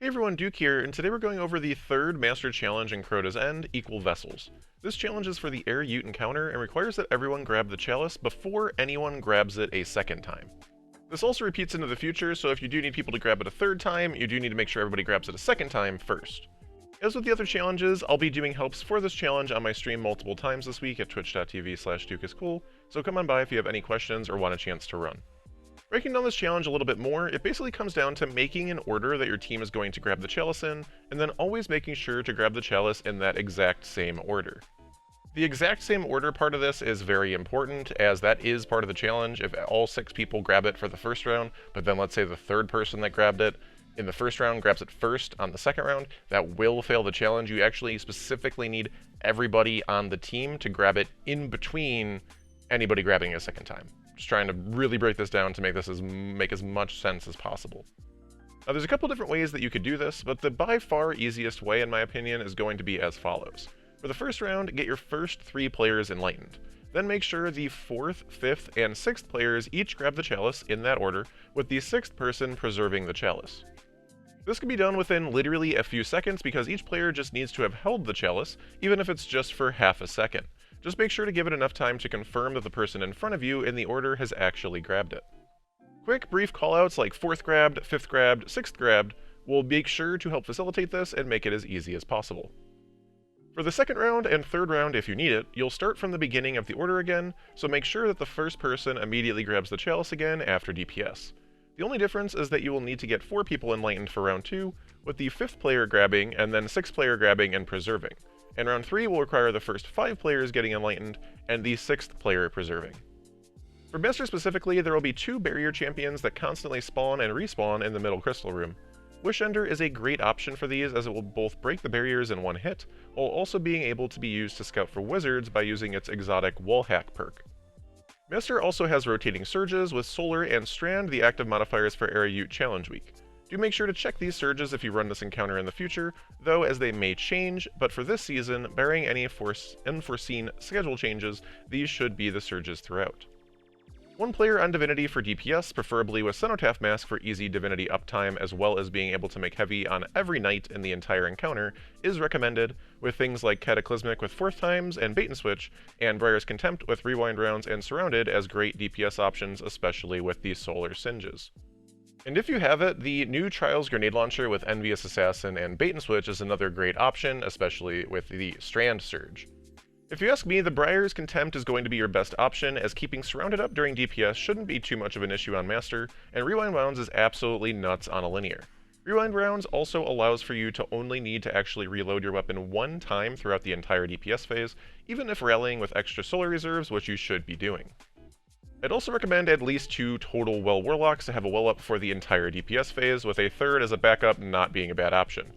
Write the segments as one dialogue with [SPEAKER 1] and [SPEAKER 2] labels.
[SPEAKER 1] Hey everyone, Duke here, and today we're going over the third Master Challenge in Crota's End, Equal Vessels. This challenge is for the Air Ute encounter and requires that everyone grab the chalice before anyone grabs it a second time. This also repeats into the future, so if you do need people to grab it a third time, you do need to make sure everybody grabs it a second time first. As with the other challenges, I'll be doing helps for this challenge on my stream multiple times this week at twitch.tv/DukeIsCool, so come on by if you have any questions or want a chance to run. Breaking down this challenge a little bit more, it basically comes down to making an order that your team is going to grab the chalice in, and then always making sure to grab the chalice in that exact same order. The exact same order part of this is very important, as that is part of the challenge. If all 6 people grab it for the first round, but then let's say the third person that grabbed it in the first round grabs it first on the second round, that will fail the challenge. You actually specifically need everybody on the team to grab it in between anybody grabbing it a second time. Just trying to really break this down to make this make as much sense as possible. Now there's a couple different ways that you could do this, but the by far easiest way in my opinion is going to be as follows. For the first round, get your first 3 players enlightened. Then make sure the 4th, 5th, and 6th players each grab the chalice in that order, with the 6th person preserving the chalice. This can be done within literally a few seconds because each player just needs to have held the chalice, even if it's just for half a second. Just make sure to give it enough time to confirm that the person in front of you in the order has actually grabbed it. Quick, brief callouts like 4th grabbed, 5th grabbed, 6th grabbed will make sure to help facilitate this and make it as easy as possible. For the second round and third round, if you need it, you'll start from the beginning of the order again, so make sure that the first person immediately grabs the chalice again after DPS. The only difference is that you will need to get 4 people enlightened for round 2, with the 5th player grabbing and then 6th player grabbing and preserving. And round 3 will require the first 5 players getting enlightened, and the 6th player preserving. For Master specifically, there will be 2 barrier champions that constantly spawn and respawn in the middle crystal room. Wishender is a great option for these as it will both break the barriers in one hit, while also being able to be used to scout for wizards by using its exotic wall hack perk. Master also has rotating surges, with Solar and Strand the active modifiers for Air Ute Challenge Week. Do make sure to check these surges if you run this encounter in the future, though as they may change, but for this season, barring any unforeseen schedule changes, these should be the surges throughout. 1 player on Divinity for DPS, preferably with Cenotaph Mask for easy Divinity uptime as well as being able to make heavy on every knight in the entire encounter, is recommended, with things like Cataclysmic with 4th times and Bait and Switch, and Briar's Contempt with rewind rounds and Surrounded as great DPS options, especially with the Solar Singes. And if you have it, the new Trials Grenade Launcher with Envious Assassin and Bait and Switch is another great option, especially with the Strand Surge. If you ask me, the Briar's Contempt is going to be your best option, as keeping Surrounded up during DPS shouldn't be too much of an issue on Master, and Rewind Rounds is absolutely nuts on a linear. Rewind Rounds also allows for you to only need to actually reload your weapon 1 time throughout the entire DPS phase, even if rallying with extra solar reserves, which you should be doing. I'd also recommend at least 2 total Well Warlocks to have a well up for the entire DPS phase, with a third as a backup not being a bad option.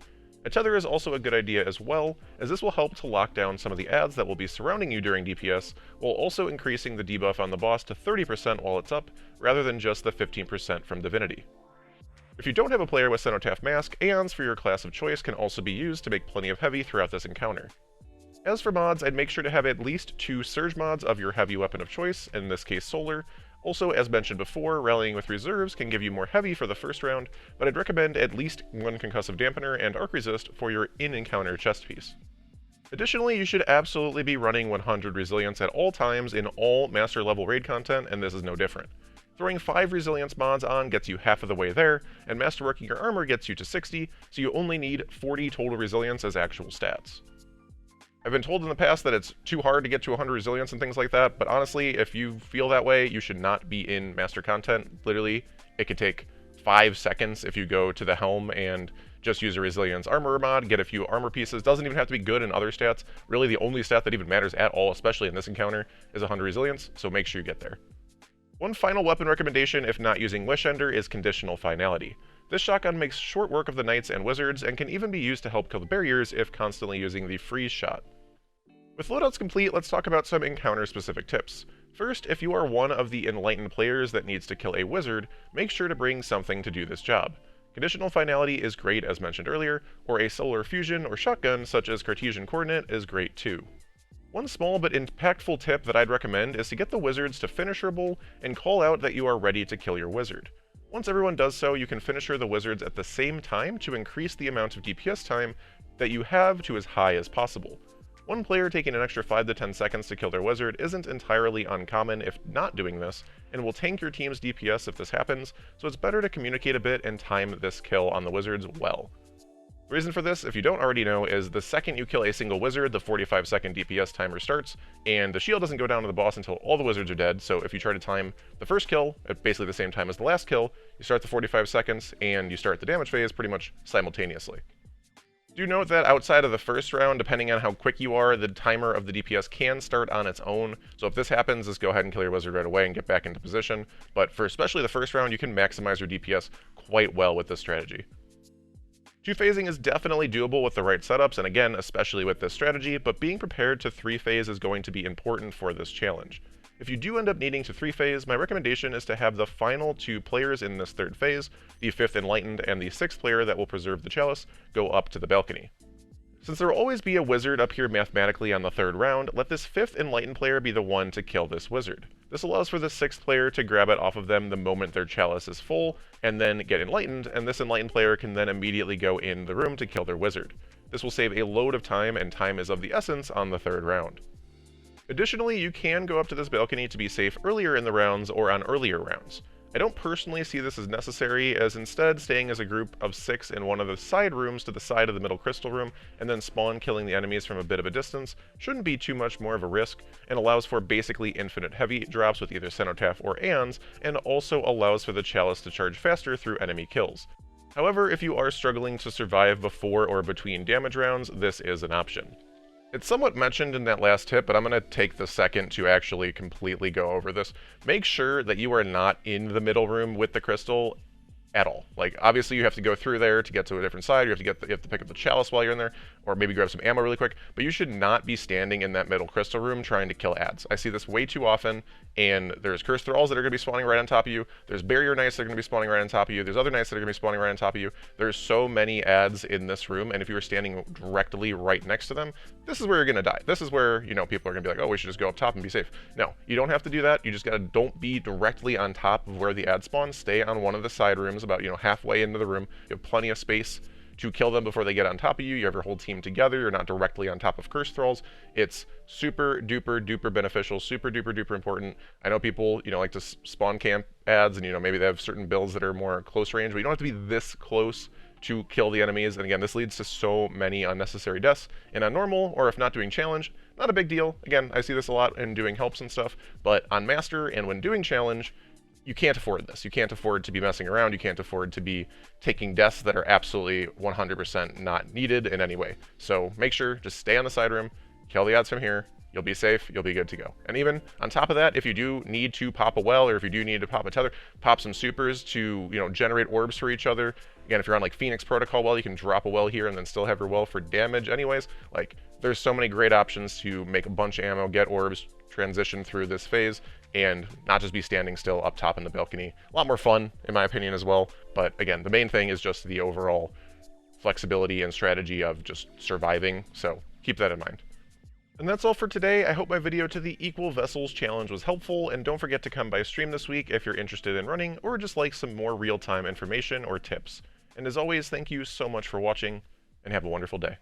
[SPEAKER 1] A Tether is also a good idea as well, as this will help to lock down some of the ads that will be surrounding you during DPS, while also increasing the debuff on the boss to 30% while it's up, rather than just the 15% from Divinity. If you don't have a player with Cenotaph Mask, Aeons for your class of choice can also be used to make plenty of heavy throughout this encounter. As for mods, I'd make sure to have at least 2 surge mods of your heavy weapon of choice, in this case Solar. Also, as mentioned before, rallying with reserves can give you more heavy for the first round, but I'd recommend at least 1 concussive dampener and arc resist for your in-encounter chest piece. Additionally, you should absolutely be running 100 resilience at all times in all Master level raid content, and this is no different. Throwing 5 resilience mods on gets you half of the way there, and masterworking your armor gets you to 60, so you only need 40 total resilience as actual stats. I've been told in the past that it's too hard to get to 100 resilience and things like that, but honestly, if you feel that way, you should not be in Master content. Literally, it could take 5 seconds if you go to the helm and just use a resilience armor mod, get a few armor pieces. Doesn't even have to be good in other stats. Really, the only stat that even matters at all, especially in this encounter, is 100 resilience, so make sure you get there. 1 final weapon recommendation if not using Wishender is Conditional Finality. This shotgun makes short work of the knights and wizards, and can even be used to help kill the barriers if constantly using the freeze shot. With loadouts complete, let's talk about some encounter-specific tips. First, if you are one of the enlightened players that needs to kill a wizard, make sure to bring something to do this job. Conditional Finality is great as mentioned earlier, or a solar fusion or shotgun such as Cartesian Coordinate is great too. One small but impactful tip that I'd recommend is to get the wizards to finisherable and call out that you are ready to kill your wizard. Once everyone does so, you can finisher the wizards at the same time to increase the amount of DPS time that you have to as high as possible. One player taking an extra 5 to 10 seconds to kill their wizard isn't entirely uncommon if not doing this, and will tank your team's DPS if this happens, so it's better to communicate a bit and time this kill on the wizards well. The reason for this, if you don't already know, is the second you kill a single wizard, the 45-second DPS timer starts, and the shield doesn't go down to the boss until all the wizards are dead, so if you try to time the first kill at basically the same time as the last kill, you start the 45 seconds, and you start the damage phase pretty much simultaneously. Do note that outside of the first round, depending on how quick you are, the timer of the DPS can start on its own, so if this happens, just go ahead and kill your wizard right away and get back into position, but for especially the first round, you can maximize your DPS quite well with this strategy. Two-phasing is definitely doable with the right setups, and again, especially with this strategy, but being prepared to three-phase is going to be important for this challenge. If you do end up needing to three-phase, my recommendation is to have the final two players in this third phase, the 5th Enlightened and the 6th player that will preserve the chalice, go up to the balcony. Since there will always be a wizard up here mathematically on the third round, let this 5th Enlightened player be the one to kill this wizard. This allows for the 6th player to grab it off of them the moment their chalice is full, and then get Enlightened, and this Enlightened player can then immediately go in the room to kill their wizard. This will save a load of time, and time is of the essence on the third round. Additionally, you can go up to this balcony to be safe earlier in the rounds or on earlier rounds. I don't personally see this as necessary, as instead staying as a group of 6 in one of the side rooms to the side of the middle crystal room and then spawn killing the enemies from a bit of a distance shouldn't be too much more of a risk, and allows for basically infinite heavy drops with either Cenotaph or Ands, and also allows for the chalice to charge faster through enemy kills. However, if you are struggling to survive before or between damage rounds, this is an option. It's somewhat mentioned in that last tip, but I'm going to take the second to actually completely go over this. Make sure that you are not in the middle room with the crystal at all. Like, obviously you have to go through there to get to a different side, you have to pick up the chalice while you're in there, or maybe grab some ammo really quick, but you should not be standing in that middle crystal room trying to kill ads. I see this way too often, and there's curse thralls that are going to be spawning right on top of you, there's barrier knights that are going to be spawning right on top of you, there's other knights that are going to be spawning right on top of you. There's so many ads in this room, and if you were standing directly right next to them, this is where you're going to die. This is where, you know, people are going to be like, oh, we should just go up top and be safe. No, you don't have to do that. You just got to don't be directly on top of where the ad spawns. Stay on one of the side rooms about, you know, halfway into the room. You have plenty of space to kill them before they get on top of you. You have your whole team together. You're not directly on top of curse thralls. It's super duper duper beneficial, super duper duper important. I know people, you know, like to spawn camp ads, and, you know, maybe they have certain builds that are more close range, but you don't have to be this close to kill the enemies. And again, this leads to so many unnecessary deaths. And on normal, or if not doing challenge, not a big deal. Again, I see this a lot in doing helps and stuff, but on master and when doing challenge, you can't afford this. You can't afford to be messing around. You can't afford to be taking deaths that are absolutely 100% not needed in any way. So make sure, just stay on the side room, kill the odds from here, you'll be safe, you'll be good to go. And even on top of that, if you do need to pop a well, or if you do need to pop a tether, pop some supers to, you know, generate orbs for each other. Again, if you're on like Phoenix Protocol well, you can drop a well here and then still have your well for damage anyways. Like, there's so many great options to make a bunch of ammo, get orbs, transition through this phase, and not just be standing still up top in the balcony. A lot more fun, in my opinion, as well. But again, the main thing is just the overall flexibility and strategy of just surviving, so keep that in mind. And that's all for today. I hope my video to the Equal Vessels challenge was helpful, and don't forget to come by stream this week if you're interested in running, or just like some more real-time information or tips. And as always, thank you so much for watching, and have a wonderful day.